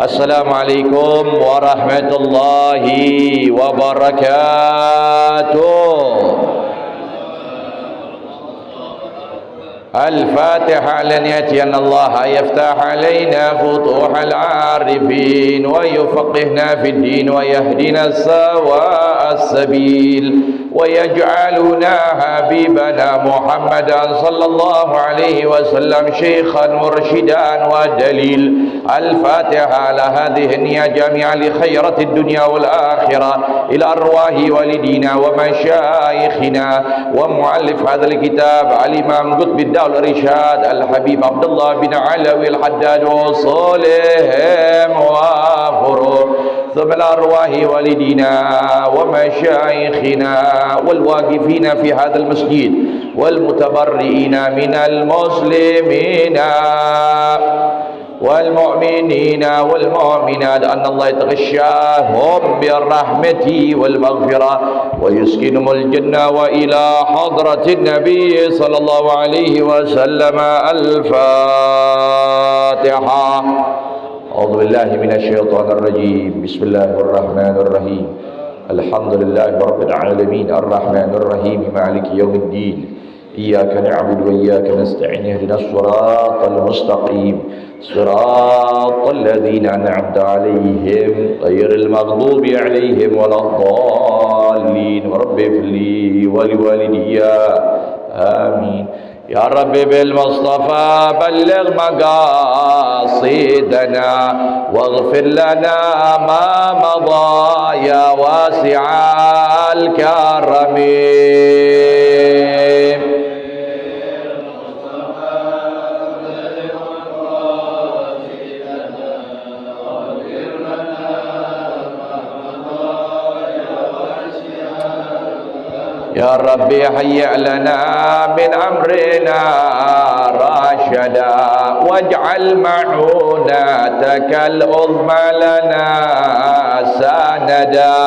Assalamualaikum warahmatullahi wabarakatuh. الفاتحة على نية أن الله يفتح علينا فتوح العارفين ويفقهنا في الدين ويهدنا سواء السبيل ويجعلنا حبيبنا محمدا صلى الله عليه وسلم شيخا مرشدا ودليل. الفاتحة على هذه النية جامعة لخيرة الدنيا والآخرة إلى أرواح والدينا ومشايخنا ومؤلف هذا الكتاب الإمام قطب الدولة الرشاد الحبيب عبد الله بن علوي الحداد وصالحهم وفروع، ثم الأرواح والدينا ومشايخنا والواقفين في هذا المسجد والمتبرئين من المسلمين والمؤمنين والمؤمنات أن الله يتغشاهم بالرحمة والمغفرة ويسكنهم الجنة. وإلى حضرة النبي صلى الله عليه وسلم الفاتحة. أعوذ بالله من الشيطان الرجيم. بسم الله الرحمن الرحيم. الحمد لله رب العالمين الرحمن الرحيم مالك يوم الدين. إياك نعبد وإياك نستعين اهدنا الصراط المستقيم صراط الذين أنعمت عليهم غير المغضوب عليهم ولا الضالين. رب اغفر لي ولوالدي آمين. يا رب بالمصطفى بلغ مقاصدنا واغفر لنا ما مضى يا واسع الكرم. يا ربي هيئ لنا من أمرنا راشدا واجعل معونتك العظمى لنا سندا.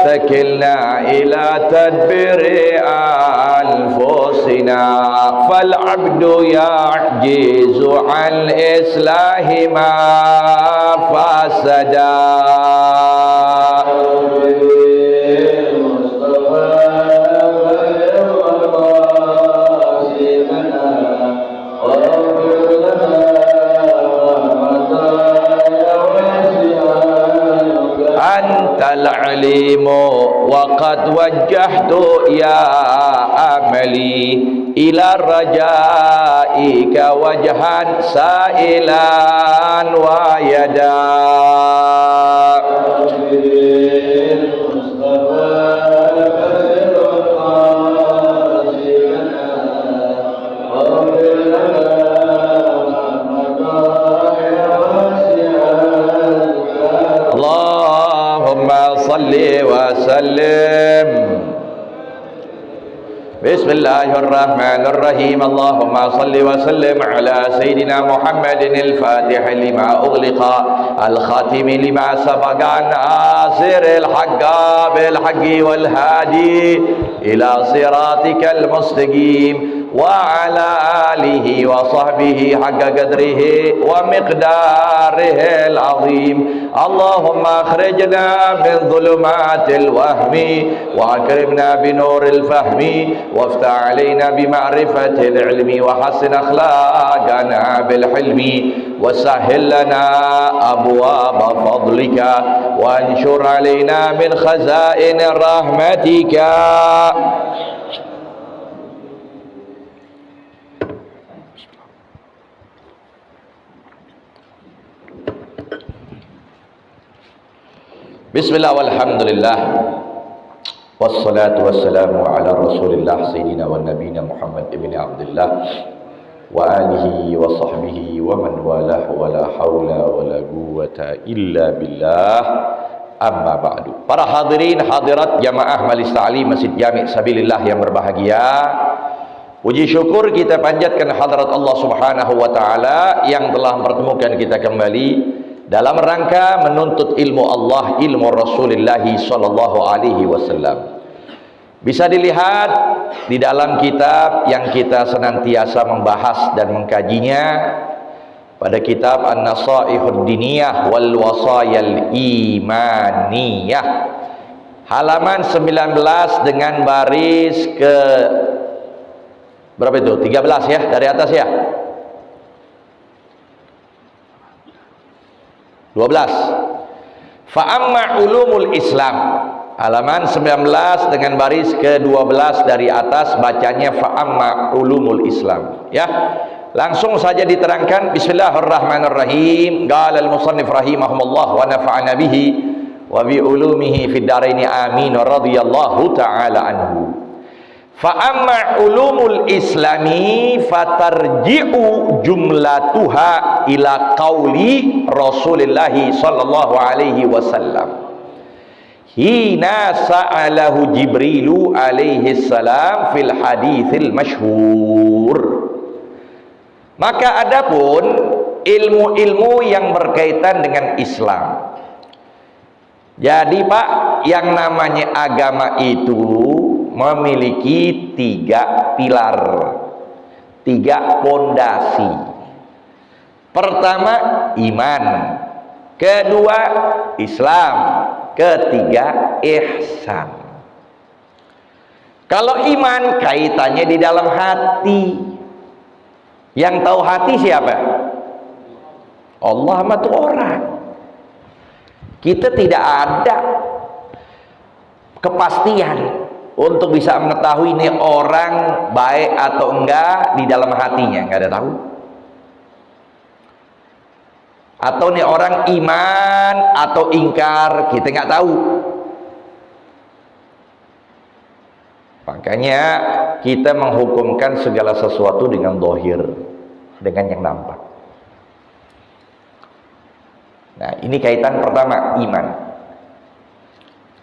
تكلنا إلى تدبير أنفسنا فالعبد يعجز عن إصلاح ما فسدا. العليم وقد وجهت يا أملي إلى رجائك وجها سائلا ويدا. وسلم. بسم الله الرحمن الرحيم. اللهم صل وسلم على سيدنا محمد الفاتح لما أغلق الخاتم لما سبق ناصر الحق بالحق والهادي إلى صراطك المستقيم وعلى آله وصحبه حق قدره ومقداره العظيم. اللهم أخرجنا من ظلمات الوهم وأكرمنا بنور الفهم وافتح علينا بمعرفة العلم وحسن أخلاقنا بالحلم وسهل لنا أبواب فضلك وانشر علينا من خزائن رحمتك. Bismillah walhamdulillah wassalatu wassalamu ala rasulillah sayyidina wa nabina Muhammad ibn Abdullah wa alihi wa sahbihi wa man walah wa la hawla wa la quwwata illa billah. Amma ba'du. Para hadirin hadirat jamaah Majelis Ta'lim Masjid Jami' Sabilillah yang berbahagia, Puji syukur kita panjatkan hadrat Allah Subhanahu wa taala yang telah mempertemukan kita kembali dalam rangka menuntut ilmu Allah, ilmu Rasulullah sallallahu alaihi wasallam. Bisa dilihat di dalam kitab yang kita senantiasa membahas dan mengkajinya, pada kitab An-Nasaihud Diniyah wal Wasayal Imaniyah, halaman 19 dengan baris ke berapa itu? 13 ya, dari atas ya. 12. Fa amma ulumul Islam, halaman 19 dengan baris ke-12 dari atas, bacanya fa amma ulumul Islam ya. Langsung saja diterangkan. Bismillahirrahmanirrahim. Qala al-musannif rahimahumullah wa nafa'ana bihi wa bi ulumihi fid dharain amin radhiyallahu ta'ala anhu. Fa amma ulumul islami fatarji'u jumlatuha ila qauli Rasulillah sallallahu alaihi wasallam hina sa'alahu Jibrilu alaihi salam fil haditsil masyhur. Maka adapun ilmu-ilmu yang berkaitan dengan Islam, jadi Pak, yang namanya agama itu memiliki 3 pilar, 3 pondasi. Pertama iman, kedua Islam, ketiga ihsan. Kalau iman kaitannya di dalam hati. Yang tahu hati siapa? Allah sama tuh orang. Kita tidak ada kepastian untuk bisa mengetahui ini orang baik atau enggak di dalam hatinya, nggak ada tahu. Atau ini orang iman atau ingkar, kita nggak tahu. Makanya kita menghukumkan segala sesuatu dengan zahir, dengan yang nampak. Nah, ini kaitan pertama, iman.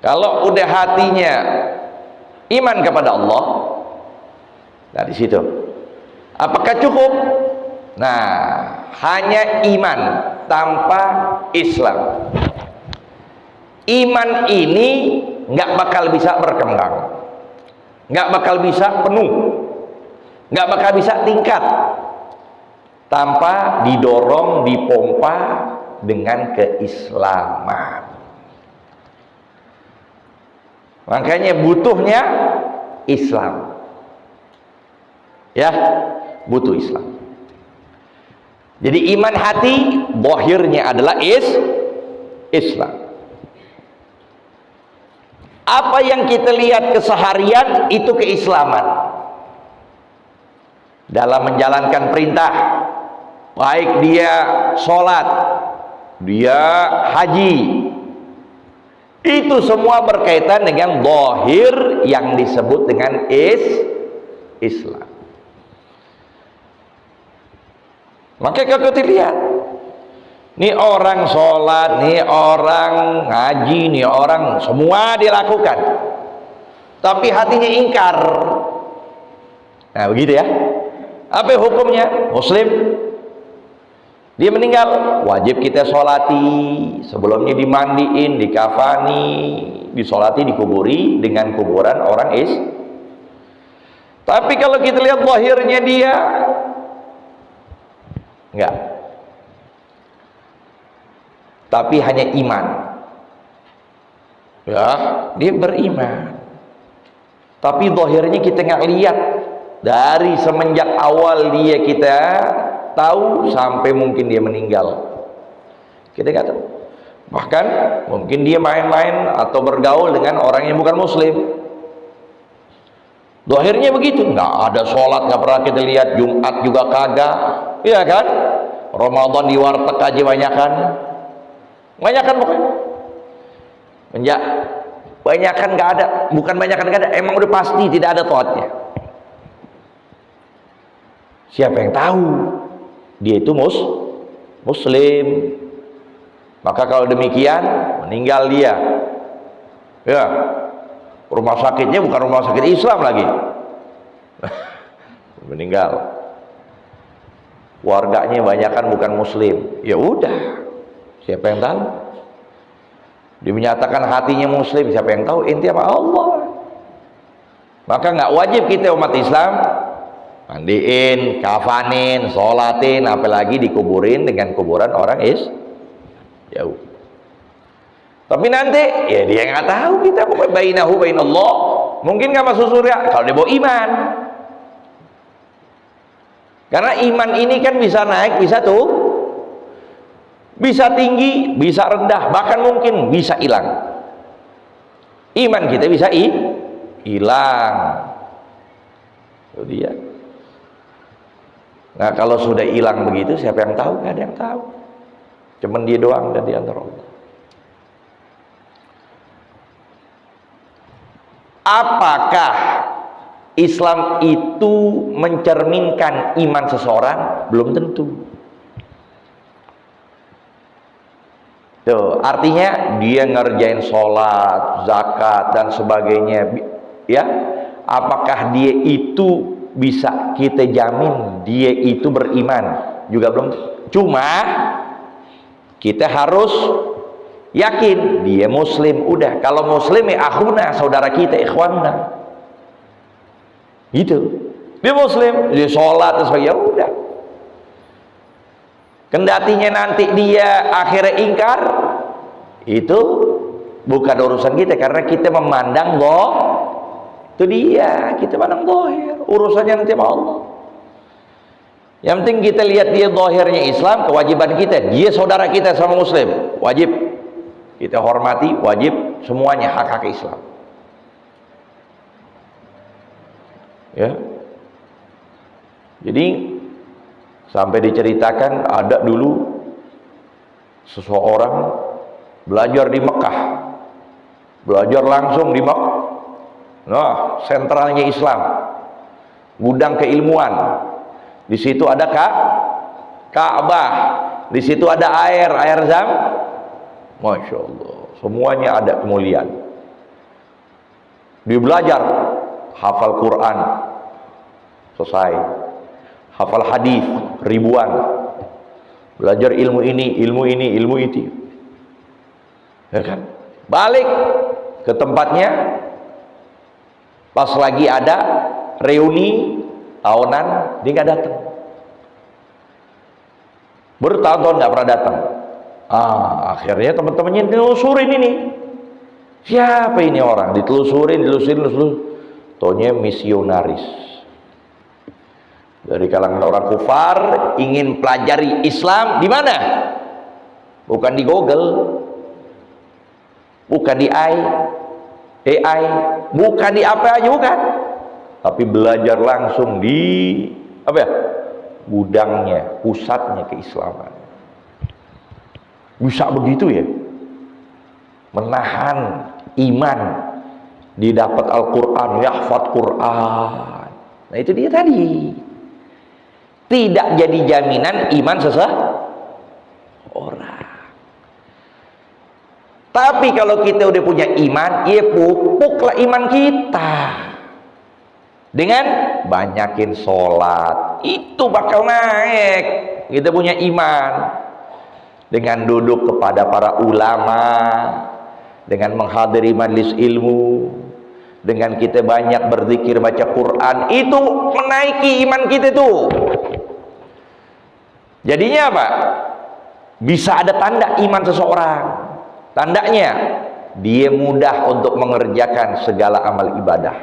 Kalau udah hatinya iman kepada Allah, nah di situ apakah cukup? Nah, hanya iman tanpa Islam. Iman ini nggak bakal bisa berkembang, nggak bakal bisa penuh, nggak bakal bisa tingkat tanpa didorong, dipompa dengan keislaman. Makanya butuhnya Islam ya, butuh Islam. Jadi iman hati zahirnya adalah Islam. Apa yang kita lihat keseharian itu keislaman dalam menjalankan perintah, baik dia sholat, dia haji, itu semua berkaitan dengan zahir yang disebut dengan Islam. Maka kalau kita lihat, nih orang sholat, nih orang ngaji, nih orang semua dilakukan, tapi hatinya ingkar. Nah begitu ya. Apa hukumnya? Muslim, dia meninggal, wajib kita sholati, sebelumnya dimandiin, dikafani, disolati, dikuburi dengan kuburan orang Tapi kalau kita lihat zahirnya dia enggak, tapi hanya iman ya, dia beriman, tapi zahirnya kita nggak lihat dari semenjak awal dia kita tahu sampai mungkin dia meninggal, kita nggak tahu. Bahkan mungkin dia main-main atau bergaul dengan orang yang bukan muslim, zahirnya begitu, nggak ada sholat, nggak pernah kita lihat, Jumat juga kagak, iya kan? Ramadan di warteg aja banyakan pokoknya. Banyakan nggak ada, bukan banyakan nggak ada, emang udah pasti tidak ada taatnya. Siapa yang tahu dia itu muslim? Maka kalau demikian meninggal dia, ya rumah sakitnya bukan rumah sakit Islam lagi, meninggal. Warganya banyakan bukan muslim. Ya udah, siapa yang tahu? Dia menyatakan hatinya muslim, siapa yang tahu? Inti apa? Allah. Maka nggak wajib kita umat Islam mandiin, kafanin, sholatin, apalagi dikuburin dengan kuburan orang jauh. Tapi nanti ya dia nggak tahu, kita bainahu bainallah. Mungkin nggak masuk surga kalau dia bawa iman. Karena iman ini kan bisa naik, bisa bisa tinggi, bisa rendah, bahkan mungkin bisa hilang. Iman kita bisa hilang. Itu dia. Nah, kalau sudah hilang begitu, siapa yang tahu? Nggak ada yang tahu. Cuman dia doang dan di antara Allah. Apakah Islam itu mencerminkan iman seseorang? Belum tentu. Tuh, artinya dia ngerjain sholat, zakat dan sebagainya, ya. Apakah dia itu bisa kita jamin dia itu beriman? Juga belum. Cuma kita harus yakin dia muslim. Udah, kalau muslim ya akhuna, saudara kita, ikhwanna. Gitu. Dia muslim, dia sholat dan sebagainya, udah. Kendatinya nanti dia akhirnya ingkar, itu bukan urusan kita, karena kita memandang itu dia, kita pandang zahir, urusannya nanti sama Allah. Yang penting kita lihat dia zahirnya Islam, kewajiban kita, dia saudara kita sama muslim, wajib kita hormati, wajib semuanya hak-hak Islam. Ya. Jadi sampai diceritakan ada dulu seseorang belajar di Mekah, belajar langsung di Mekah. Nah, sentralnya Islam, gudang keilmuan. Di situ ada Ka'bah, di situ ada air Masya Allah, semuanya ada kemuliaan. Dia belajar, hafal Quran, selesai. Hafal hadis ribuan, belajar ilmu ini, ilmu itu, ya kan? Balik ke tempatnya, pas lagi ada reuni tahunan, dia nggak datang. Bertahun-tahun nggak pernah datang. Akhirnya teman-temannya ditelusurin ini, siapa ini orang? Ditelusurin. Taunya misionaris dari kalangan orang kufar, ingin pelajari Islam di mana? Bukan di Google, bukan di AI, bukan di apa aja, bukan. Tapi belajar langsung di gudangnya, pusatnya keislaman. Bisa begitu ya? Menahan iman, didapat Al-Quran, yahfad Quran. Nah itu dia tadi. Tidak jadi jaminan iman seseorang. Tapi kalau kita udah punya iman, ya pupuklah iman kita dengan banyakin sholat, itu bakal naik. Kita punya iman dengan duduk kepada para ulama, dengan menghadiri majlis ilmu, dengan kita banyak berzikir, baca Quran, itu menaiki iman kita tuh. Jadinya apa? Bisa ada tanda iman seseorang. Tandanya dia mudah untuk mengerjakan segala amal ibadah.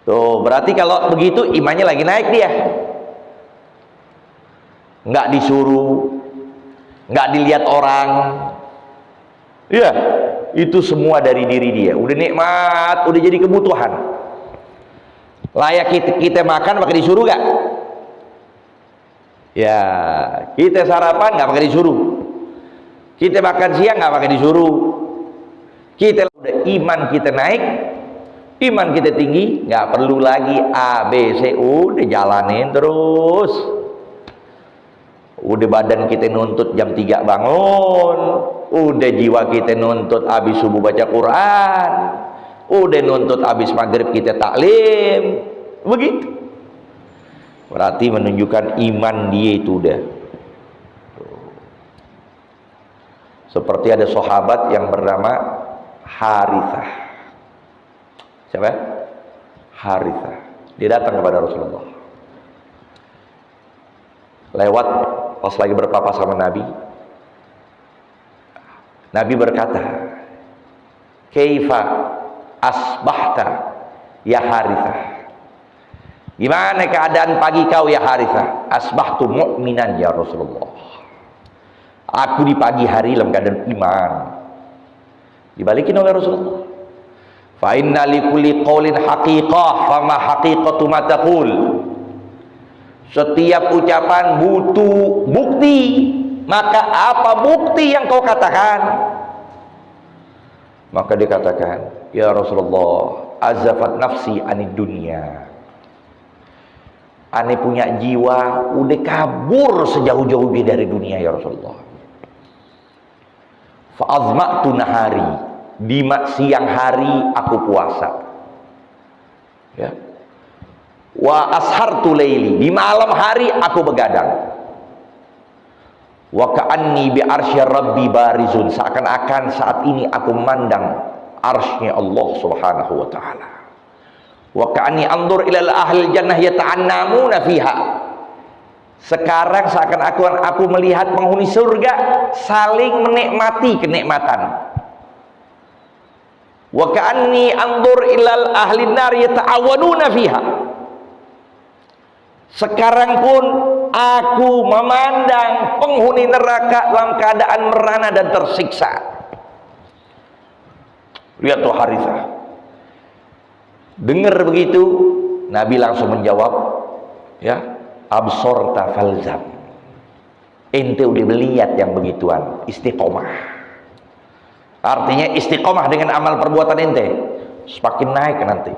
Tuh, berarti kalau begitu imannya lagi naik dia. Nggak disuruh, nggak dilihat orang. Iya, itu semua dari diri dia. Udah nikmat, udah jadi kebutuhan. Layak kita makan pakai disuruh gak? Ya, kita sarapan nggak pakai disuruh. Kita makan siang nggak pakai disuruh. Kita udah iman kita naik, iman kita tinggi, nggak perlu lagi A, B, C, udah jalanin terus. Udah badan kita nuntut jam 3 bangun, udah jiwa kita nuntut habis subuh baca Quran, udah nuntut habis maghrib kita taklim, Begitu. Berarti menunjukkan iman dia itu udah. Seperti ada sahabat yang bernama Harithah. Siapa? Harithah. Dia datang kepada Rasulullah. Lewat pas lagi berpapasan sama Nabi. Nabi berkata, "Kaifa asbahta ya Harithah?" Gimana keadaan pagi kau ya Harithah? "Asbahtu mu'minan ya Rasulullah." Aku di pagi hari dalam keadaan iman. Dibalikin oleh Rasulullah. Fa inna likulli qaulin haqiqah, fama haqiqatu ma taqul. Setiap ucapan butuh bukti, maka apa bukti yang kau katakan? Maka dikatakan, ya Rasulullah, azafat nafsi anid dunya. Ane punya jiwa udah kabur sejauh-jauhnya dari dunia ya Rasulullah. Fa'azma'tu nahari, di siang hari aku puasa. Ya. Wa ashartu laili, di malam hari aku begadang. Wa ka'anni bi arsy rabbi barizun, seakan-akan saat ini aku memandang arsy-Nya Allah Subhanahu wa taala. Wa ka'anni anzur ila ahli jannah yata'annamuna fiha. Sekarang seakan-akan aku melihat penghuni surga saling menikmati kenikmatan. Wa ka'anni anzur ila ahli nar yata'awaduna fiha. Sekarang pun aku memandang penghuni neraka dalam keadaan merana dan tersiksa. Lihat tuh Harithah. Dengar begitu, Nabi langsung menjawab, ya, absorta falzam. Ente udah melihat yang begituan, istiqomah. Artinya istiqomah dengan amal perbuatan ente, semakin naik nanti.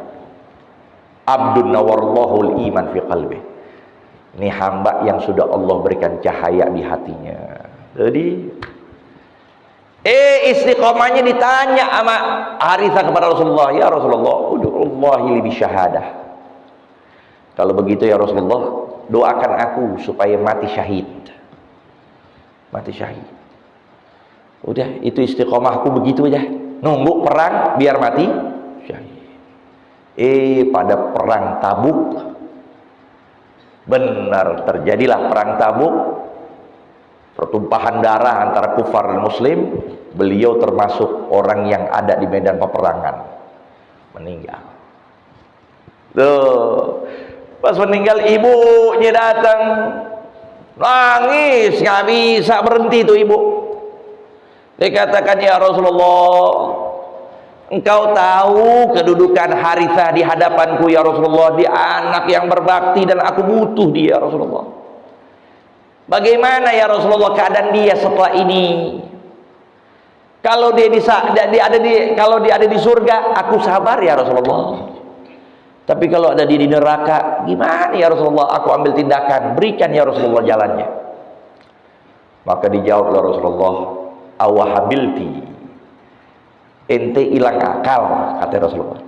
Abdun nawarallahul iman fi qalbi. Ini hamba yang sudah Allah berikan cahaya di hatinya. Jadi istiqomahnya ditanya sama Harithah kepada Rasulullah, ya Rasulullah, ud'ullahi li bisyahadah. Kalau begitu ya Rasulullah, doakan aku supaya mati syahid. Mati syahid. Udah, itu istiqomahku begitu aja. Nunggu perang biar mati syahid. Pada perang Tabuk, benar terjadilah perang Tabuk, pertumpahan darah antara kufar dan muslim. Beliau termasuk orang yang ada di medan peperangan, meninggal. Tuh, pas meninggal ibunya datang, nangis, nggak bisa berhenti tuh ibu. Dikatakan, ya Rasulullah, engkau tahu kedudukan Harithah di hadapanku ya Rasulullah. Dia anak yang berbakti dan aku butuh dia Rasulullah. Bagaimana ya Rasulullah keadaan dia setelah ini? Kalau dia ada di surga, aku sabar ya Rasulullah. Tapi kalau ada di neraka, gimana ya Rasulullah? Aku ambil tindakan, berikan ya Rasulullah jalannya. Maka dijawab oleh Rasulullah, awahabilti, ente hilang akal, kata Rasulullah.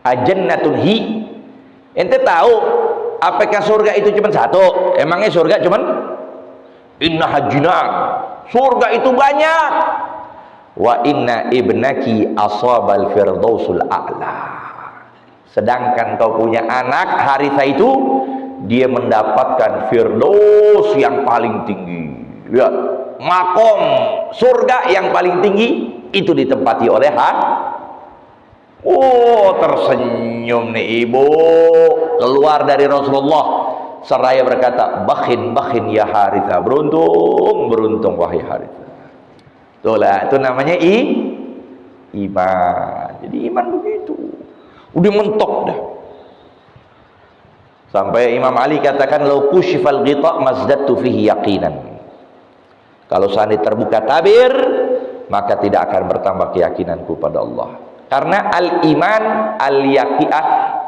Ajannatun hi, ente tahu apakah surga itu cuma satu? Emangnya surga cuma inna hajinan, surga itu banyak. Wa inna ibnaki asabal firdausul a'la. Sedangkan kau punya anak Harithah itu, dia mendapatkan firdaus yang paling tinggi. Lihat, makom surga yang paling tinggi itu ditempati oleh tersenyum nih ibu, keluar dari Rasulullah seraya berkata, bakhin ya Harithah, beruntung wahai Harithah. Itulah, itu namanya iman. Jadi iman begitu, udah mentok dah. Sampai Imam Ali katakan, lau kushifal ghita mazdadtu fihi yaqinan. Kalau seandainya terbuka tabir, maka tidak akan bertambah keyakinanku pada Allah. Karena al-iman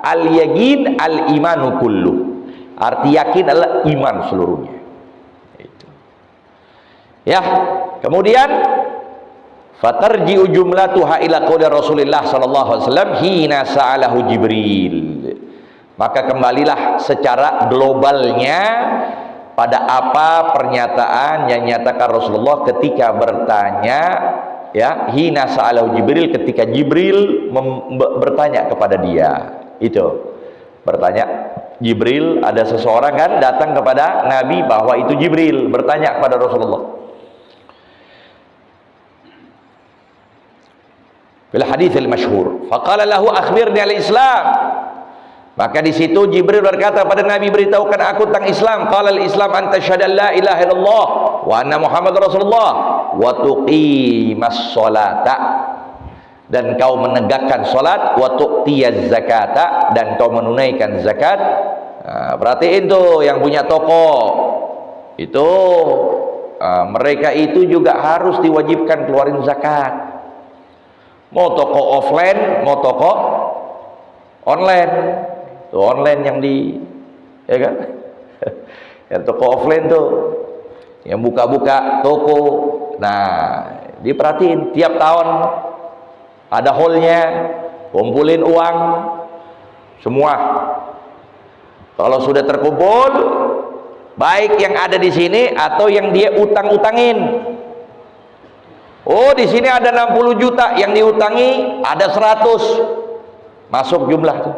al-yaqin al-imanu kullu. Arti yakin adalah iman seluruhnya. Itu. Ya, kemudian fatarji'u jumlatuha ila qouli Rasulillah sallallahu alaihi wasallam hina sa'alahu Jibril. Maka kembalilah secara globalnya pada apa pernyataan yang nyatakan Rasulullah ketika bertanya, ya, hina sa'alahu Jibril, ketika Jibril bertanya kepada dia. Itu bertanya Jibril, ada seseorang kan datang kepada Nabi, bahwa itu Jibril bertanya kepada Rasulullah. Bil hadits al-masyhur, faqala lahu akhbirni al-Islam. Maka di situ Jibril berkata pada Nabi, beritahukan aku tentang Islam. Qala al-Islam an tashhadu an la ilaha illallah wa anna Muhammad Rasulullah wa tuqimas sholata, dan kau menegakkan salat, wa tu'tiyaz zakata, dan kau menunaikan zakat. Nah, perhatiin tuh yang punya toko itu, mereka itu juga harus diwajibkan keluarin zakat. Mau toko offline, mau toko online. Tuh online yang ya kan? Yang toko offline tuh, yang buka-buka toko. Nah, diperhatiin tiap tahun ada hallnya, kumpulin uang semua. Kalau sudah terkumpul, baik yang ada di sini atau yang dia utang-utangin. Oh, di sini ada 60 juta, yang diutangi ada 100, masuk jumlah tuh.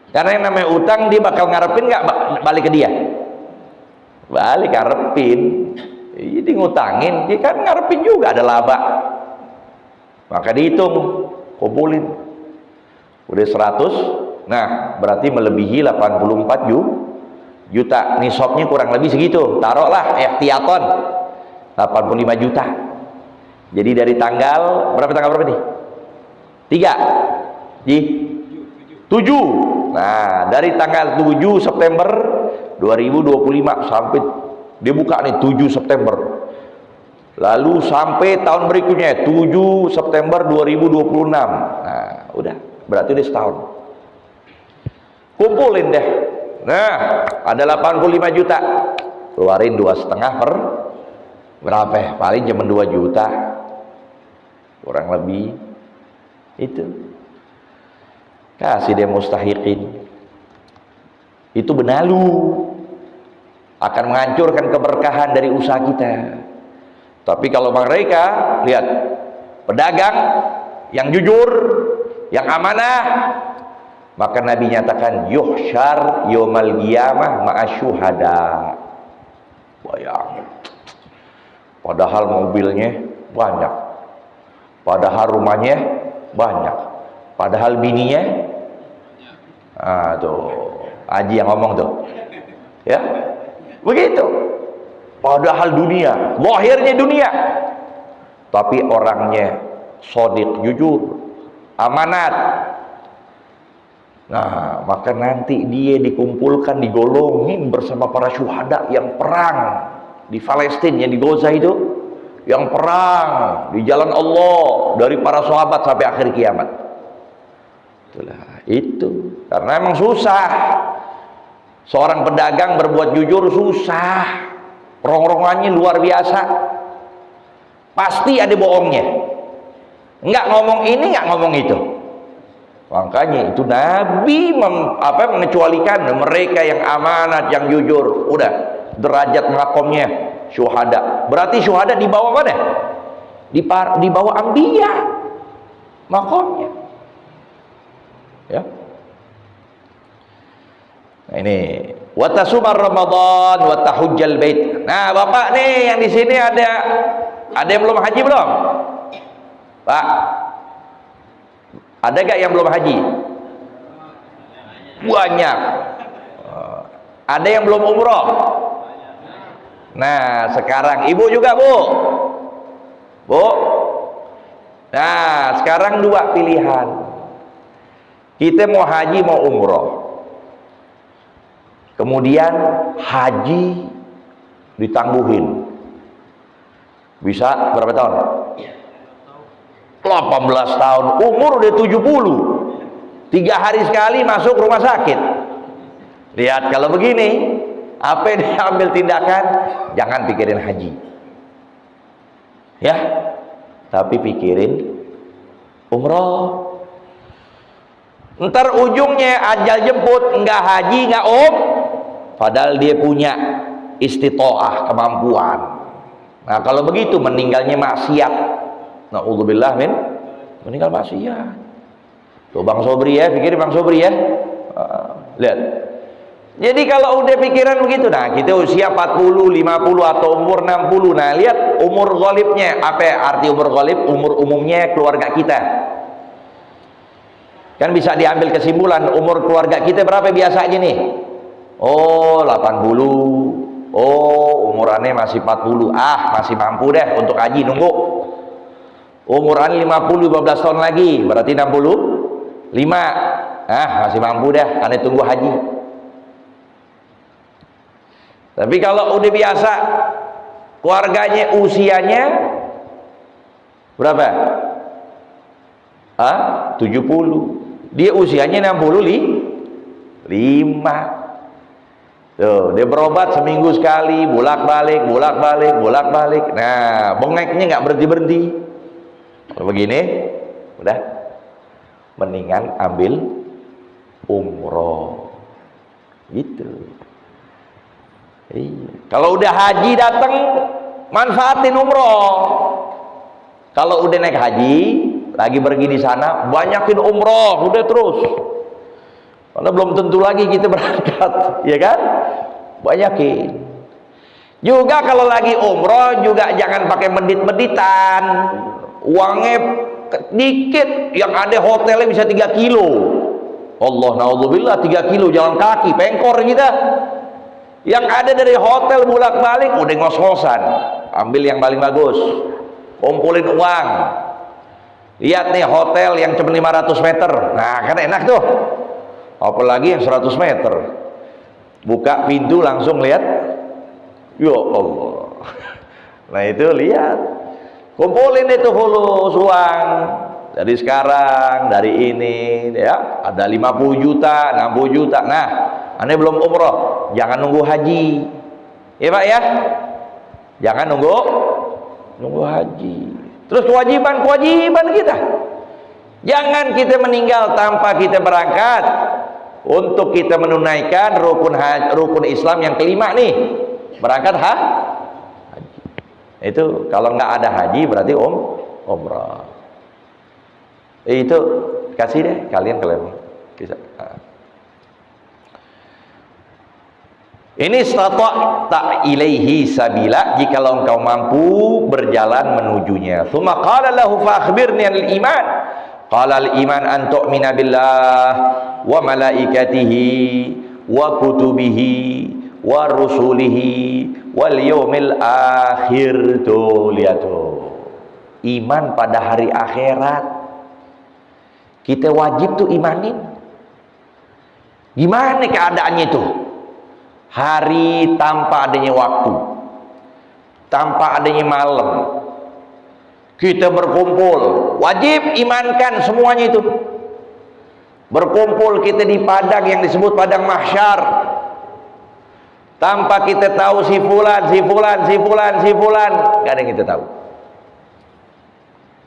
Karena yang namanya utang, dia bakal ngarepin nggak balik ke dia? Balik ngarepin. Jadi ngutangin, dia kan ngarepin juga ada laba. Maka dihitung, kumpulin. Udah 100, nah berarti melebihi 84 juta. Nisabnya kurang lebih segitu. Taruhlah ikhtiyaton 85 juta. Jadi dari tanggal berapa nih? 3 di 7. Nah, dari tanggal 7 September 2025 sampai dia buka nih 7 September. Lalu sampai tahun berikutnya 7 September 2026. Nah, udah, berarti udah setahun. Kumpulin deh. Nah, ada 85 juta. Keluarin 2,5 per berapa ya? Paling cuma 2 juta. Kurang lebih itu. Kasih dia mustahiqin. Itu benalu, akan menghancurkan keberkahan dari usaha kita. Tapi kalau mereka, lihat, pedagang yang jujur, yang amanah, maka Nabi nyatakan yuhsyar yaumal qiyamah ma'asyuhada. Bayangin, padahal mobilnya banyak, padahal rumahnya banyak, padahal bininya, tuh Haji yang ngomong tuh, ya, begitu. Padahal dunia, lahirnya dunia, tapi orangnya shodiq, jujur, amanat. Nah, maka nanti dia dikumpulkan, digolongin bersama para syuhada yang perang di Palestina, yang di Gaza itu, yang perang di jalan Allah dari para sahabat sampai akhir kiamat. Itulah itu, karena emang susah. Seorang pedagang berbuat jujur susah, rongrongannya luar biasa, pasti ada bohongnya, nggak ngomong ini, nggak ngomong itu. Makanya itu Nabi mengecualikan mereka yang amanat, yang jujur. Udah derajat makomnya syuhada. Berarti syuhada di bawah mana? Di bawah anbiya makomnya, ya. Nah, ini watasumar Ramadan wa tahujjal bait. Nah, Bapak nih yang di sini ada yang belum haji belum? Pak, ada gak yang belum haji? Banyak. Ada yang belum umroh? Nah, sekarang ibu juga, Bu. Nah, sekarang dua pilihan. Kita mau haji, mau umroh. Kemudian haji ditangguhin. Bisa berapa tahun? 18 tahun, umur udah 70. 3 hari sekali masuk rumah sakit. Lihat, kalau begini, apa yang diambil tindakan? Jangan pikirin haji, ya, tapi pikirin umroh. Ntar ujungnya ajal jemput, nggak haji, nggak padahal dia punya istitoah, kemampuan. Nah kalau begitu meninggalnya maksiat. Na'udzubillah min meninggal maksiat. Tuh Bang Sobri ya, pikirin Bang Sobri ya. Lihat. Jadi kalau udah pikiran begitu, nah kita usia 40, 50 atau umur 60, nah lihat umur ghalibnya. Apa arti umur ghalib? Umur umumnya keluarga kita. Kan bisa diambil kesimpulan, umur keluarga kita berapa biasanya nih? Oh 80. Oh umurannya masih 40. Masih mampu deh untuk haji, nunggu. Umuran 50, 15 tahun lagi, berarti 65. Masih mampu deh, aneh tunggu haji. Tapi kalau udah biasa keluarganya usianya berapa? 70. Dia usianya 65. Tuh, dia berobat seminggu sekali, bolak-balik. Nah, bengeknya nggak berhenti-berhenti. Kalau begini, udah mendingan ambil umroh. Gitu. Iya. Kalau udah haji datang, manfaatin umroh. Kalau udah naik haji, lagi pergi di sana, banyakin umroh, udah terus. Karena belum tentu lagi kita berangkat, ya kan? Banyakin. Juga kalau lagi umroh juga jangan pakai medit-meditan. Uangnya dikit, yang ada hotelnya bisa 3 kilo. Allah naudzubillah, 3 kilo jalan kaki, pengkor kita. Yang ada dari hotel bolak-balik udah ngos-ngosan, ambil yang paling bagus, kumpulin uang. Lihat nih hotel yang cuma 500 meter, nah kan enak tuh. Apalagi yang 100 meter, buka pintu langsung lihat, ya Allah. Nah itu lihat, kumpulin itu fulus uang dari sekarang, dari ini ya, ada 50 juta, 60 juta. Nah Anda belum umroh, jangan nunggu haji, ya Pak ya, jangan nunggu haji. Terus kewajiban kita, jangan kita meninggal tanpa kita berangkat untuk kita menunaikan rukun Islam yang kelima nih, berangkat haji. Itu kalau nggak ada haji berarti umrah. Itu kasih deh kalian bisa. Ini stata'ta ilaihi sabila, jikalau engkau mampu berjalan menujunya. Tsumma qala lahu fa akhbirni anil iman. Qala al iman an tu'mina billah wa malaikatihi wa kutubihi wa rusulihi wal yaumil akhir. Tuh lihat tuh, iman pada hari akhirat kita wajib tuh imanin. Gimana keadaannya itu? Hari tanpa adanya waktu, tanpa adanya malam, kita berkumpul, wajib imankan semuanya itu. Berkumpul kita di padang yang disebut padang mahsyar, tanpa kita tahu si fulan, gak ada yang kita tahu.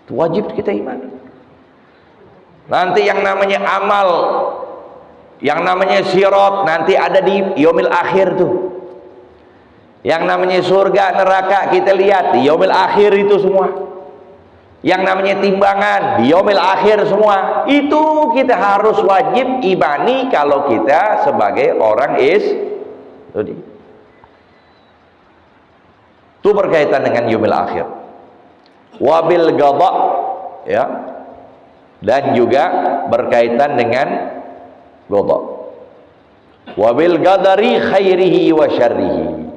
Itu wajib kita iman. Nanti yang namanya amal, yang namanya sirat nanti ada di yaumil akhir tuh. Yang namanya surga neraka kita lihat di yaumil akhir itu semua. Yang namanya timbangan di yaumil akhir semua. Itu kita harus wajib imani kalau kita sebagai orang itu berkaitan dengan yaumil akhir. Wabil qada ya. Dan juga berkaitan dengan qada. Wabil qadari khairihi wa syarrihi.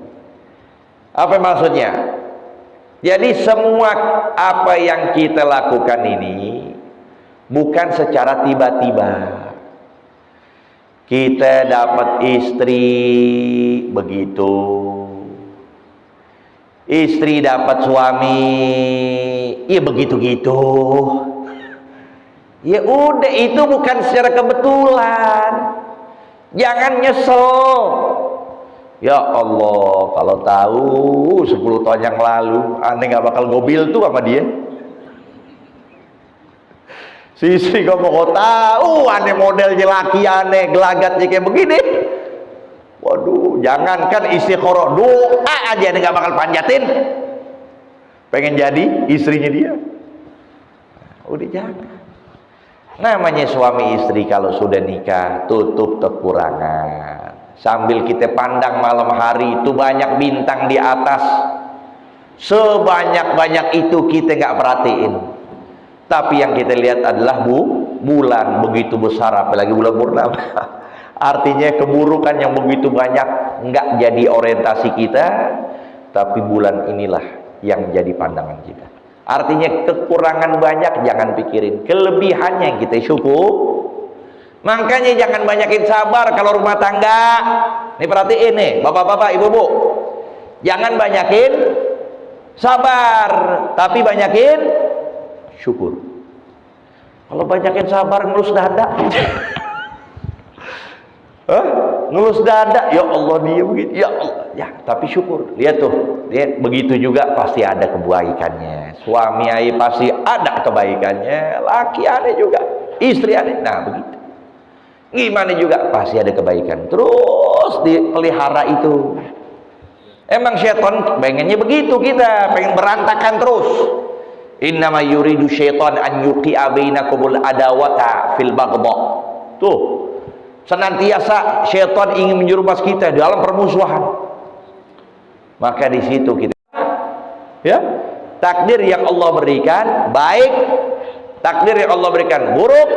Apa maksudnya? Jadi semua apa yang kita lakukan ini bukan secara tiba-tiba. Kita dapat istri begitu, istri dapat suami ya begitu-gitu. Ya udah, itu bukan secara kebetulan. Jangan nyesel. Ya Allah, kalau tahu 10 tahun yang lalu aneh gak bakal gobil tuh sama dia. Si istri kamu kok tahu aneh modelnya laki aneh, gelagatnya kayak begini. Waduh, jangankan istri koro, doa aja nih gak bakal panjatin. Pengen jadi istrinya dia. Udah jangan. Namanya suami istri kalau sudah nikah, tutup kekurangan. Sambil kita pandang malam hari itu banyak bintang di atas. Sebanyak-banyak itu kita nggak perhatiin. Tapi yang kita lihat adalah bulan begitu besar, apalagi bulan purnama. Artinya keburukan yang begitu banyak nggak jadi orientasi kita, tapi bulan inilah yang jadi pandangan kita. Artinya kekurangan banyak jangan pikirin, kelebihannya yang kita syukur. Makanya jangan banyakin sabar kalau rumah tangga. Nih perhatiin nih, bapak-bapak, ibu-ibu. Jangan banyakin sabar, tapi banyakin syukur. Kalau banyakin sabar ngelus dada. Ngelus dada, ya Allah dia begitu, ya Allah, ya. Tapi syukur, lihat tuh, lihat begitu juga pasti ada kebaikannya. Suami ayah pasti ada kebaikannya, laki ada juga, istri ada. Nah begitu. Gimana juga pasti ada kebaikan. Terus dipelihara itu. Emang syaitan pengennya begitu kita, pengen berantakan terus. Innama yuridu syaitan an yuqi'a bainakumul adawata fil baghdha. Tuh. Senantiasa syaitan ingin menjerumus kita dalam permusuhan. Maka di situ kita, ya, takdir yang Allah berikan baik, takdir yang Allah berikan buruk,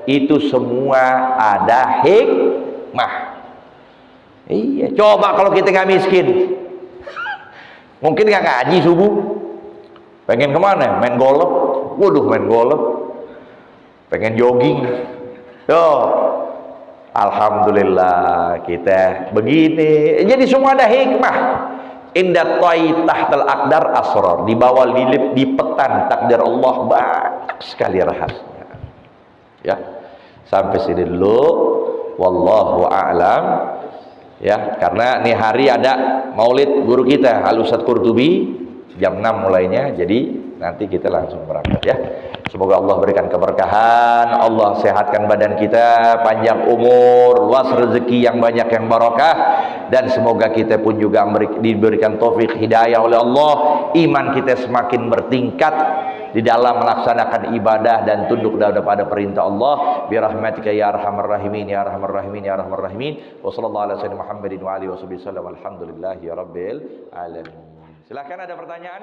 itu semua ada hikmah. Iya, coba kalau kita nggak miskin, mungkin nggak ngaji subuh, pengen kemana? Main golf, waduh main golf, pengen jogging, yo. Alhamdulillah kita begini. Jadi semua ada hikmah. Indah ta'i tahtal aqdar asrar. Di bawah lilip di petan takdir Allah banyak sekali rahasia. Ya. Sampai sini dulu. Wallahu a'lam. Ya, karena nih hari ada maulid guru kita Al Ustadz Qurtubi jam 6 mulainya. Jadi nanti kita langsung berangkat ya. Semoga Allah berikan keberkahan, Allah sehatkan badan kita, panjang umur, luas rezeki yang banyak yang barokah, dan semoga kita pun juga diberikan taufik hidayah oleh Allah, iman kita semakin bertingkat di dalam melaksanakan ibadah dan tunduk pada perintah Allah. Bi rahmatika ya arhamar rahimin ya arhamar rahimin ya arhamar rahimin. Wa sallallahu ala sayyidina Muhammadin wa alihi wasallam. Alhamdulillahirabbil alamin. Silakan ada pertanyaan?